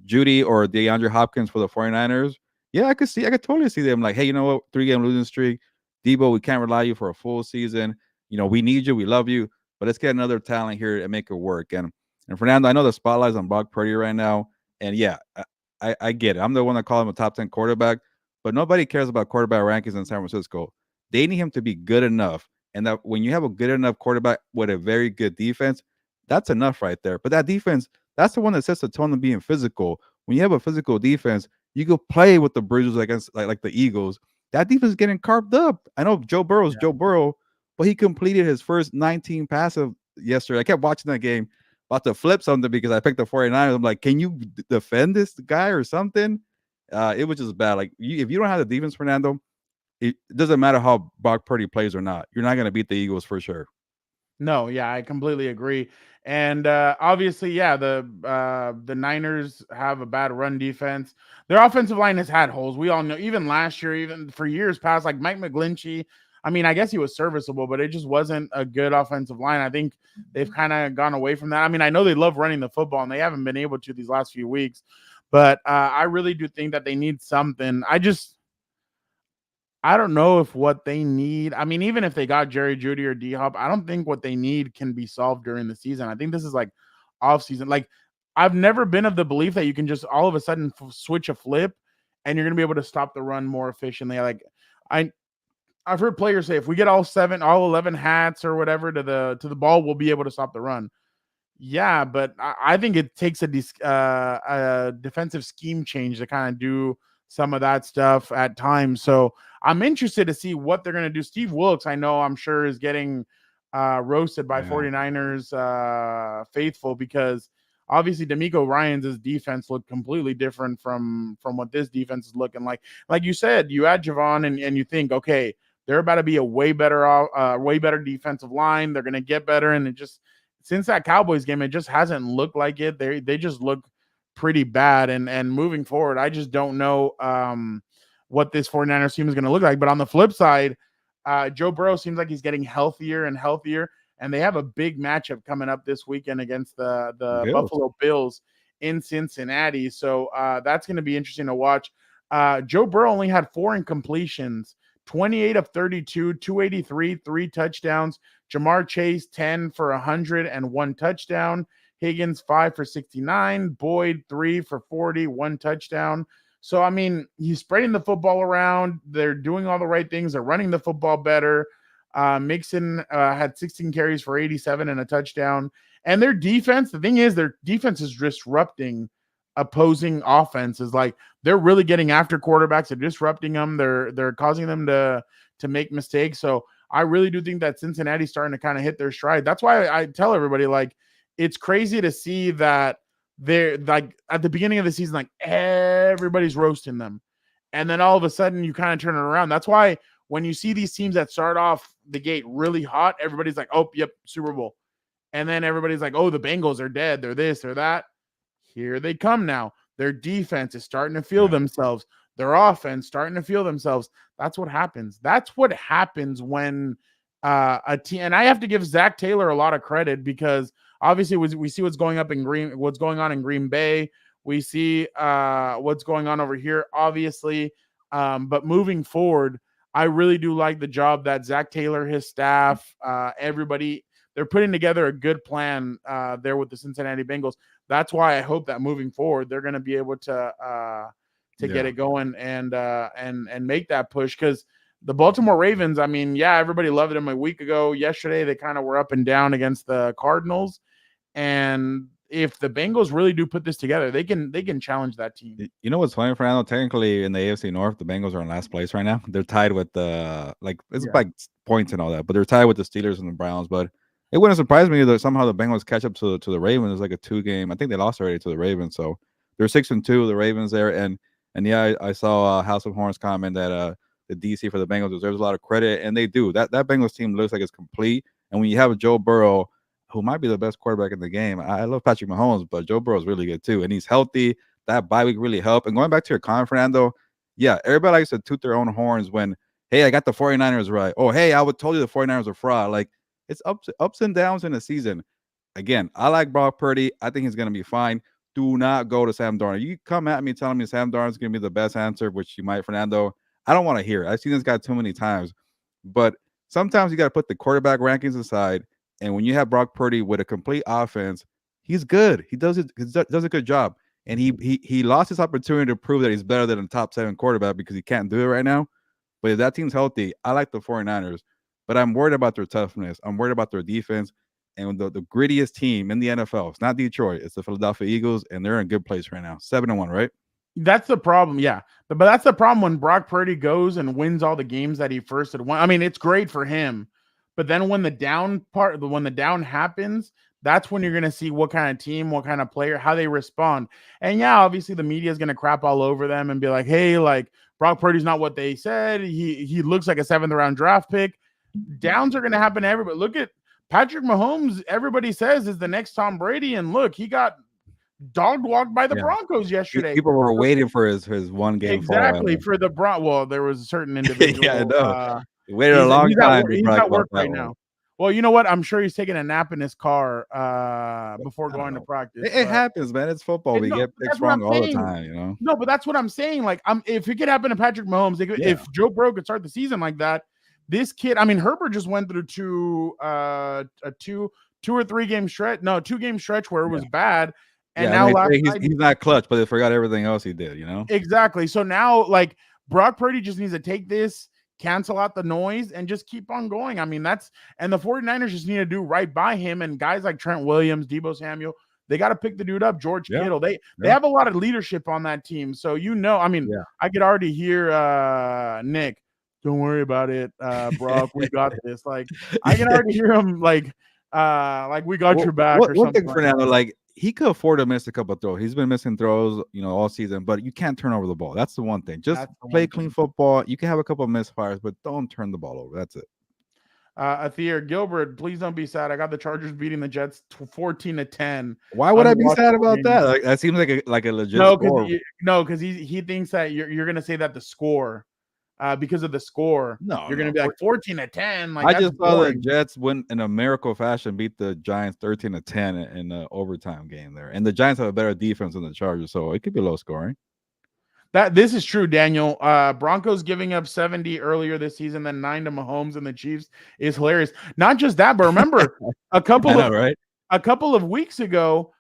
Judy or DeAndre Hopkins for the 49ers. Yeah, I could totally see them like, hey, you know what? 3-game losing streak. Debo, we can't rely on you for a full season. We need you. We love you. But let's get another talent here and make it work. And Fernando, I know the spotlight's on Brock Purdy right now. And yeah, I get it. I'm the one that call him a top 10 quarterback, but nobody cares about quarterback rankings in San Francisco. They need him to be good enough. And that when you have a good enough quarterback with a very good defense, that's enough right there. But that defense, that's the one that sets the tone of being physical. When you have a physical defense, you go play with the bruisers against like the Eagles. That defense is getting carved up. I know Joe Burrow's Joe Burrow, but he completed his first 19 passes yesterday. I kept watching that game, about to flip something because I picked the 49ers. I'm like, can you defend this guy or something? It was just bad. Like, if you don't have the defense, Fernando, it doesn't matter how Brock Purdy plays or not. You're not going to beat the Eagles for sure. No, yeah, I completely agree. And obviously, yeah, the Niners have a bad run defense. Their offensive line has had holes. We all know, even last year, even for years past, like Mike McGlinchey. I mean, I guess he was serviceable, but it just wasn't a good offensive line. I think they've kind of gone away from that. I mean, I know they love running the football, and they haven't been able to these last few weeks. But I really do think that they need something. I don't know if what they need. I mean, even if they got Jerry Jeudy or D Hop, I don't think what they need can be solved during the season. I think this is like off season. Like, I've never been of the belief that you can just all of a sudden switch a flip and you're going to be able to stop the run more efficiently. Like, I've heard players say if we get all 11 hats or whatever to the ball, we'll be able to stop the run. Yeah, but I think it takes a defensive scheme change to kind of do some of that stuff at times. So I'm interested to see what they're going to do. Steve Wilkes, I'm sure is getting roasted by 49ers faithful, because obviously D'Amico Ryans' defense looked completely different from what this defense is looking like. Like you said, you add Javon and you think, okay, they're about to be a way better defensive line. They're going to get better. And it just, since that Cowboys game, it just hasn't looked like it. They just look pretty bad. And moving forward, I just don't know what this 49ers team is going to look like. But on the flip side, Joe Burrow seems like he's getting healthier and healthier. And they have a big matchup coming up this weekend against the Buffalo Bills in Cincinnati. So that's going to be interesting to watch. Joe Burrow only had 4 incompletions, 28 of 32, 283, 3 touchdowns. Jamar Chase, 10 for 100 and 1 touchdown. Higgins, 5 for 69. Boyd, 3 for 40, 1 touchdown. So, I mean, he's spreading the football around. They're doing all the right things. They're running the football better. Mixon had 16 carries for 87 and a touchdown. And their defense, the thing is, their defense is disrupting opposing offenses. Like they're really getting after quarterbacks. They're disrupting them. They're causing them to make mistakes. So I really do think that Cincinnati's starting to kind of hit their stride. That's why I tell everybody, like, it's crazy to see that they're like at the beginning of the season, like everybody's roasting them. And then all of a sudden you kind of turn it around. That's why when you see these teams that start off the gate really hot, everybody's like, oh, yep, Super Bowl. And then everybody's like, oh, the Bengals are dead. They're this, they're that. Here they come now. Their defense is starting to feel themselves. Their offense starting to feel themselves. That's what happens. That's what happens when a team. And I have to give Zach Taylor a lot of credit because obviously we see what's going on in Green Bay. We see what's going on over here, obviously. But moving forward, I really do like the job that Zach Taylor, his staff, everybody, they're putting together a good plan there with the Cincinnati Bengals. That's why I hope that moving forward, they're going to be able to get it going and make that push. Because the Baltimore Ravens, I mean, yeah, everybody loved them a week ago. Yesterday, they kind of were up and down against the Cardinals. And if the Bengals really do put this together, they can challenge that team. You know what's funny, Fernando? Technically, in the AFC North, the Bengals are in last place right now. They're tied with the like points and all that, but they're tied with the Steelers and the Browns. But it wouldn't surprise me that somehow the Bengals catch up to the Ravens. It's like a 2-game. I think they lost already to the Ravens, so they're 6-2. The Ravens there, and yeah, I saw House of Horns comment that the DC for the Bengals deserves a lot of credit, and they do. That Bengals team looks like it's complete. And when you have a Joe Burrow, who might be the best quarterback in the game. I love Patrick Mahomes, but Joe Burrow is really good too. And he's healthy. That bye week really helped. And going back to your comment, Fernando, yeah, everybody likes to toot their own horns when, hey, I got the 49ers right. Oh, hey, I would told you the 49ers are fraud. Like, it's ups and downs in the season. Again, I like Brock Purdy. I think he's going to be fine. Do not go to Sam Darnold. You come at me telling me Sam Darnold's going to be the best answer, which you might, Fernando. I don't want to hear it. I've seen this guy too many times. But sometimes you got to put the quarterback rankings aside. And when you have Brock Purdy with a complete offense, he's good. He does a good job. And he lost his opportunity to prove that he's better than a top 7 quarterback because he can't do it right now. But if that team's healthy, I like the 49ers. But I'm worried about their toughness. I'm worried about their defense. And the grittiest team in the NFL, it's not Detroit, it's the Philadelphia Eagles, and they're in a good place right now. 7-1, right? That's the problem, yeah. But that's the problem when Brock Purdy goes and wins all the games that he first had won. I mean, it's great for him. But then when the down happens, that's when you're going to see what kind of team, what kind of player, how they respond. And yeah, obviously the media is going to crap all over them and be like, hey, like Brock Purdy's not what they said. He looks like a 7th round draft pick. Downs are going to happen to everybody. Look at Patrick Mahomes. Everybody says is the next Tom Brady. And look, he got dog walked by the Broncos yesterday. People were waiting for his one game. Exactly. For the Well, there was a certain individual. Yeah, I know. Waited a long time. He's at work right now. Well, you know what? I'm sure he's taking a nap in his car before going to practice. It happens, man. It's football. We get picks wrong all the time, you know. No, but that's what I'm saying. Like, if it could happen to Patrick Mahomes, if Joe Burrow could start the season like that, this kid. I mean, Herbert just went through two or 3 game stretch. No, 2 game stretch where it was bad. And now he's not clutch, but they forgot everything else he did, you know. Exactly. So now, like, Brock Purdy just needs to take this, cancel out the noise, and just keep on going. I mean, and the 49ers just need to do right by him. And guys like Trent Williams, Deebo Samuel, they got to pick the dude up. George Kittle. They have a lot of leadership on that team. So, I mean, I could already hear Nick, don't worry about it, Brock. We got this. Like, I can already hear him like we got your back. One thing, Fernando, like, he could afford to miss a couple of throws. He's been missing throws, all season, but you can't turn over the ball. That's the one thing. Just play clean football. You can have a couple of misfires, but don't turn the ball over. That's it. Athier Gilbert, please don't be sad. I got the Chargers beating the Jets 14-10. Why would I be sad about that? Like, that seems like a legit score. No, because he thinks that you're gonna say that the score. Because of the score, you're gonna be like 14-10. Like, I just saw the Jets win in a miracle fashion, beat the Giants 13-10 in the overtime game there, and the Giants have a better defense than the Chargers, so it could be low scoring. This is true, Daniel. Broncos giving up 70 earlier this season, then 9 to Mahomes and the Chiefs is hilarious. Not just that, but remember a couple of weeks ago.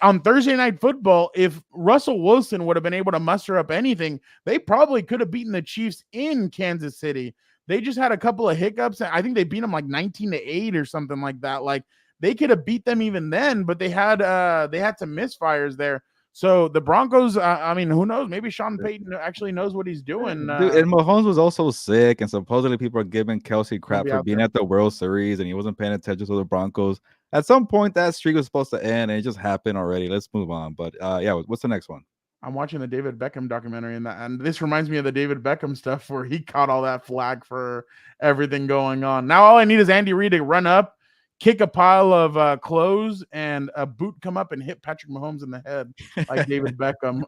On Thursday Night Football, if Russell Wilson would have been able to muster up anything, they probably could have beaten the Chiefs in Kansas City. They just had a couple of hiccups. I think they beat them like 19-8 or something like that. Like they could have beat them even then, but they had some misfires there. So the Broncos, I mean, who knows? Maybe Sean Payton actually knows what he's doing. Dude, and Mahomes was also sick, and supposedly people are giving Kelsey He'll crap be for out being there. at the World Series, and he wasn't paying attention to the Broncos. At some point, that streak was supposed to end, and it just happened already. Let's move on. But yeah, what's the next one? I'm watching the David Beckham documentary, and this reminds me of the David Beckham stuff where he caught all that flag for everything going on. Now all I need is Andy Reid to run up, kick a pile of clothes, and a boot come up and hit Patrick Mahomes in the head like David Beckham.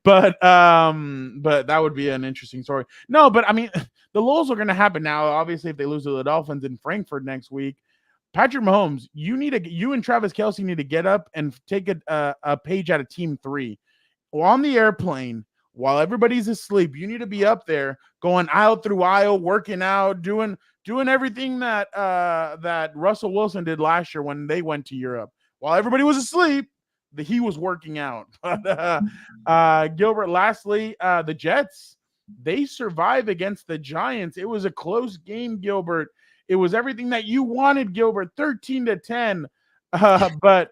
But that would be an interesting story. No, but I mean, the lulls are going to happen now. Obviously, if they lose to the Dolphins in Frankfurt next week. Patrick Mahomes, you and Travis Kelce need to get up and take a page out of Team 3. While on the airplane, while everybody's asleep, you need to be up there going aisle through aisle, working out, doing everything that that Russell Wilson did last year when they went to Europe. While everybody was asleep, he was working out. Gilbert, lastly, the Jets, they survive against the Giants. It was a close game, Gilbert. It was everything that you wanted, Gilbert, 13-10. But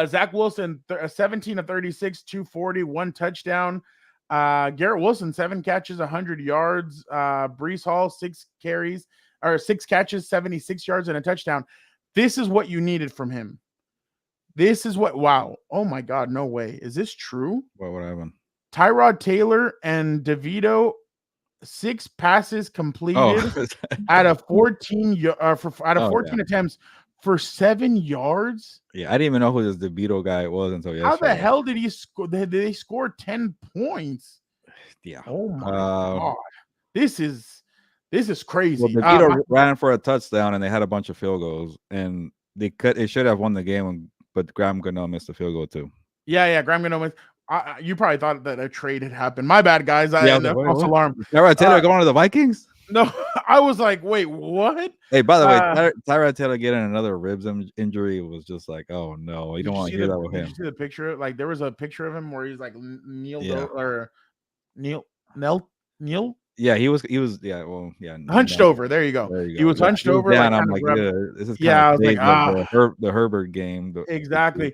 Zach Wilson, 17 of 36, 240, 1 touchdown. Garrett Wilson, 7 catches, 100 yards. Brees Hall, 6 catches, 76 yards, and a touchdown. This is what you needed from him. Wow. Oh my God, no way. Is this true? What happened? Tyrod Taylor and DeVito, 6 passes completed out of 14 attempts for 7 yards. Yeah, I didn't even know who this DeVito guy was until yesterday. How the hell did he score? Did they score 10 points? Yeah. Oh my God. This is crazy. Well, DeVito ran for a touchdown, and they had a bunch of field goals, and they should have won the game, but Graham Gano missed a field goal too. Yeah, Graham Gano missed. You probably thought that a trade had happened. My bad, guys. False alarm. Tyrod Taylor going to the Vikings? No, I was like, wait, what? Hey, by the way, Tyrod Taylor getting another ribs injury was just like, oh no, you don't want to hear that with him. Did you see the picture? Like there was a picture of him where he's like Neil. Yeah, he was. Yeah, hunched over. There you go. He was hunched over. Down, I'm like, this is I was like, the Herbert game. Exactly.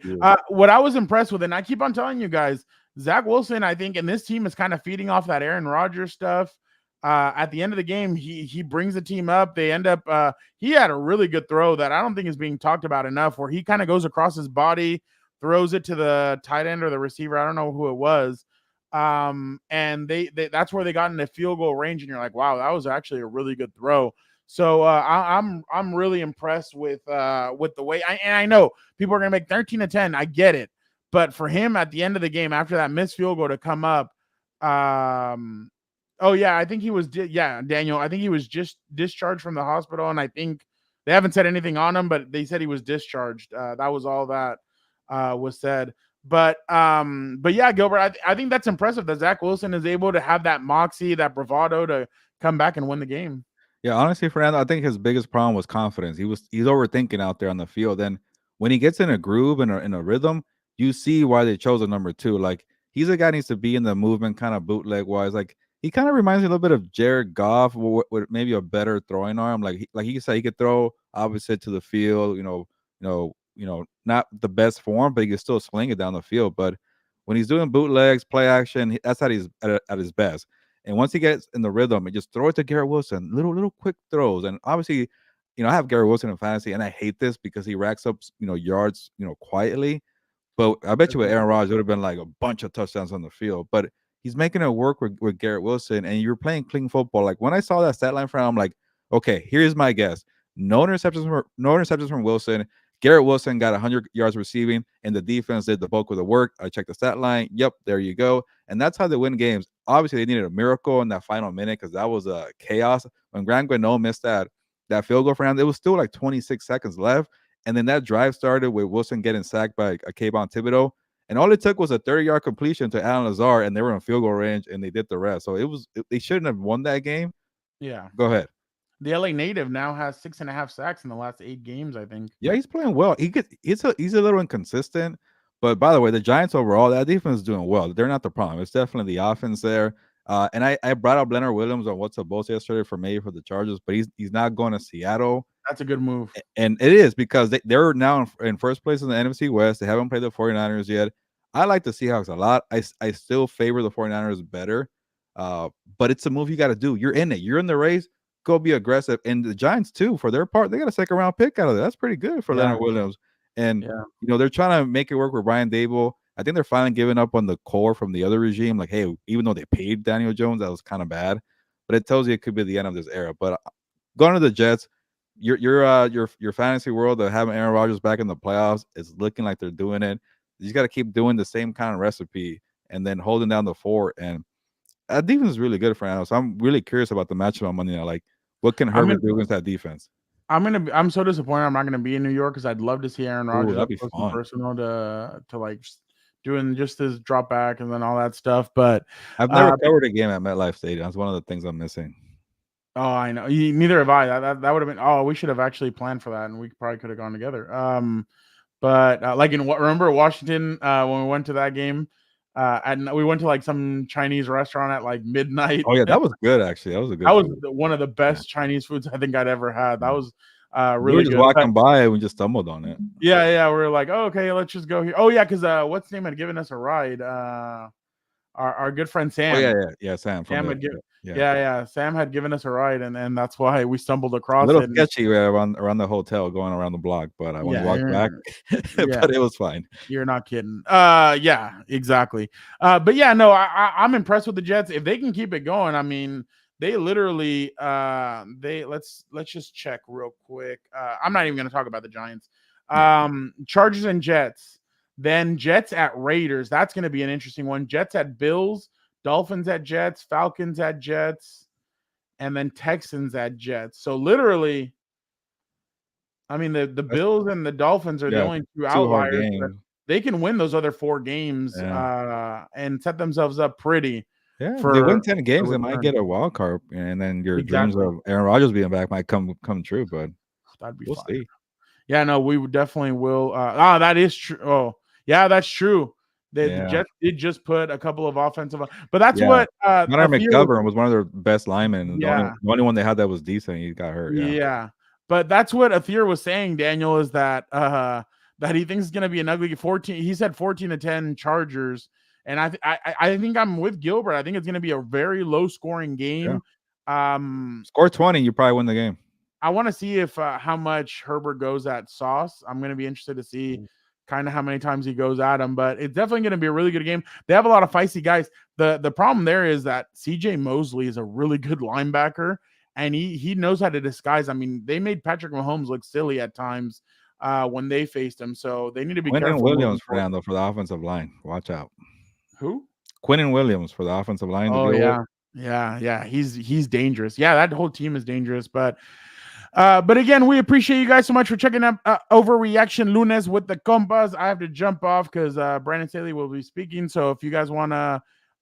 What I was impressed with, and I keep on telling you guys, Zach Wilson, I think, and this team is kind of feeding off that Aaron Rodgers stuff. At the end of the game, he brings the team up. They end up. He had a really good throw that I don't think is being talked about enough, where he kind of goes across his body, throws it to the tight end or the receiver. I don't know who it was. And they that's where they got into field goal range, and you're like, wow, that was actually a really good throw. So I'm really impressed with the way I know people are gonna make 13-10. I get it, but for him at the end of the game after that missed field goal to come up, oh yeah, I think he was Daniel. I think he was just discharged from the hospital, and I think they haven't said anything on him, but they said he was discharged. That was all that was said. But yeah, Gilbert, I think that's impressive that Zach Wilson is able to have that moxie, that bravado to come back and win the game. Yeah, honestly, Fernando, I think his biggest problem was confidence. He's overthinking out there on the field. And when he gets in a groove and in a rhythm, you see why they chose a number 2. Like he's a guy who needs to be in the movement, kind of bootleg wise. Like he kind of reminds me a little bit of Jared Goff with maybe a better throwing arm. Like he said, he could throw opposite to the field. Not the best form, but he can still sling it down the field. But when he's doing bootlegs, play action, that's at his best. And once he gets in the rhythm, and just throw it to Garrett Wilson, little quick throws. And obviously, I have Garrett Wilson in fantasy, and I hate this because he racks up, yards, quietly. But I bet you with Aaron Rodgers, it would have been like a bunch of touchdowns on the field. But he's making it work with Garrett Wilson, and you're playing clean football. Like when I saw that stat line for him, I'm like, okay, here's my guess: no interceptions from Wilson. Garrett Wilson got 100 yards receiving, and the defense did the bulk of the work. I checked the stat line. Yep, there you go. And that's how they win games. Obviously, they needed a miracle in that final minute because that was a chaos. When Graham Gano missed that field goal for him, it was still like 26 seconds left. And then that drive started with Wilson getting sacked by a Kayvon Thibodeau. And all it took was a 30-yard completion to Alan Lazard, and they were in field goal range, and they did the rest. So they shouldn't have won that game. Yeah. Go ahead. The LA native now has 6.5 sacks in the last 8 games, I think. Yeah, he's playing well. He's a little inconsistent, but by the way, the Giants overall, that defense is doing well. They're not the problem. It's definitely the offense there. And I brought up Leonard Williams on What's Up Boss yesterday for maybe for the Chargers, but he's not going to Seattle. That's a good move. And it is because they're now in first place in the NFC West. They haven't played the 49ers yet. I like the Seahawks a lot. I still favor the 49ers better. But it's a move you got to do. You're in it. You're in the race. Go be aggressive. And the Giants, too, for their part, they got a second round pick out of that. That's pretty good for Leonard Williams. And, they're trying to make it work with Brian Dable. I think they're finally giving up on the core from the other regime. Like, hey, even though they paid Daniel Jones, that was kind of bad. But it tells you it could be the end of this era. But going to the Jets, your fantasy world of having Aaron Rodgers back in the playoffs is looking like they're doing it. You just got to keep doing the same kind of recipe and then holding down the fort. And that defense is really good, Fernando. So I'm really curious about the matchup on Monday night. Like, what can Herbert do against that defense? I'm so disappointed I'm not gonna be in New York because I'd love to see Aaron Rodgers that'd be up close fun. and personal to like doing just his drop back and then all that stuff. But I've never covered a game at MetLife Stadium. That's one of the things I'm missing. Oh, I know. Neither have I. That would have been. Oh, we should have actually planned for that, and we probably could have gone together. But like remember Washington when we went to that game, and we went to like some Chinese restaurant at like midnight. Oh yeah, that was good actually. That was a good. That was one of the best Chinese foods I think I'd ever had. That was really we were just good. walking by and we just stumbled on it. Yeah. We were like, oh, okay, let's just go here. Oh yeah, because what's his name had given us a ride. Our good friend Sam. Oh yeah, Sam. Sam Sam had given us a ride, and that's why we stumbled across a little it. Sketchy around the hotel, going around the block, but I want to walk back. But it was fine. You're not kidding. Yeah, exactly. But yeah, no, I'm impressed with the Jets. If they can keep it going, I mean, they literally let's just check real quick. I'm not even going to talk about the Giants. Chargers and Jets. Then Jets at Raiders. That's going to be an interesting one. Jets at Bills, Dolphins at Jets, Falcons at Jets, and then Texans at Jets. So literally, I mean, the Bills and the Dolphins are the only two outliers. They can win those other 4 games and set themselves up pretty. Yeah, if they win 10 games, they might get a wild card, and then your dreams of Aaron Rodgers being back might come true. But that'd be we'll see. Yeah, no, we definitely will. That is true. Oh, yeah, that's true. The Jets did just put a couple of offensive, but that's what Connor McGovern was one of their best linemen. The only one they had that was decent. He got hurt. Yeah. But that's what Athir was saying, Daniel, is that that he thinks it's going to be an ugly 14. He said 14-10 Chargers, and I think I'm with Gilbert. I think it's going to be a very low scoring game. Score 20, you probably win the game. I want to see if how much Herbert goes at Sauce. I'm going to be interested to see kind of how many times he goes at him, but it's definitely going to be a really good game. They have a lot of feisty guys. The problem there is that CJ Mosley is a really good linebacker, and he knows how to disguise. I mean, they made Patrick Mahomes look silly at times when they faced him, so they need to be careful. Quinnen Williams, Fernando, for the offensive line. Watch out. Who? Quinnen Williams for the offensive line. Oh yeah. He's dangerous. Yeah, that whole team is dangerous, but again, we appreciate you guys so much for checking out Overreaction Lunes with the Compas. I have to jump off because Brandon Staley will be speaking. So if you guys want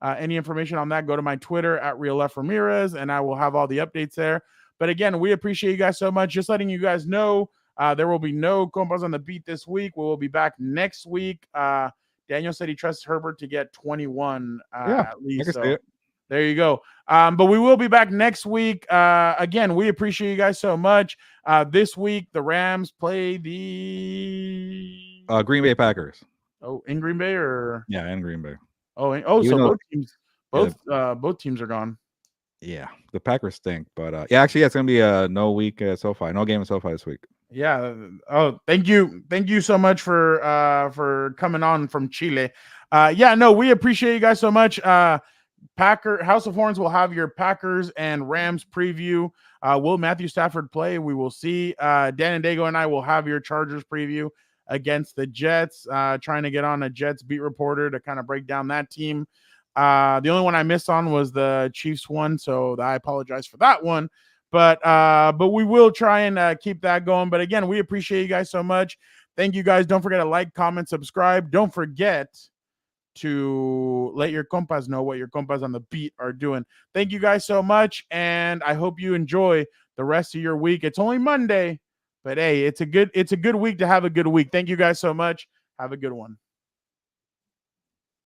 any information on that, go to my Twitter at RealFRamirez, and I will have all the updates there. But again, we appreciate you guys so much. Just letting you guys know there will be no Compas on the beat this week. We will be back next week. Daniel said he trusts Herbert to get 21 at least. So there you go. But we will be back next week. Again, we appreciate you guys so much. This week, the Rams play the Green Bay Packers. Oh, in Green Bay or? Yeah, in Green Bay. So both teams are gone. Yeah, the Packers stink, but actually, it's gonna be no week at SoFi, no game at SoFi this week. Yeah. Oh, thank you so much for coming on from Chile. We appreciate you guys so much. House of Horns will have your Packers and Rams preview. Will Matthew Stafford play? We will see. Dan and Dago and I will have your Chargers preview against the Jets. Trying to get on a Jets beat reporter to kind of break down that team. The only one I missed on was the Chiefs one, so I apologize for that one. But we will try and keep that going. But again, we appreciate you guys so much. Thank you guys. Don't forget to like, comment, subscribe. Don't forget to let your compas know what your compas on the beat are doing. Thank you guys so much, and I hope you enjoy the rest of your week. It's only Monday, but hey, it's a good week to have a good week. Thank you guys so much. Have a good one.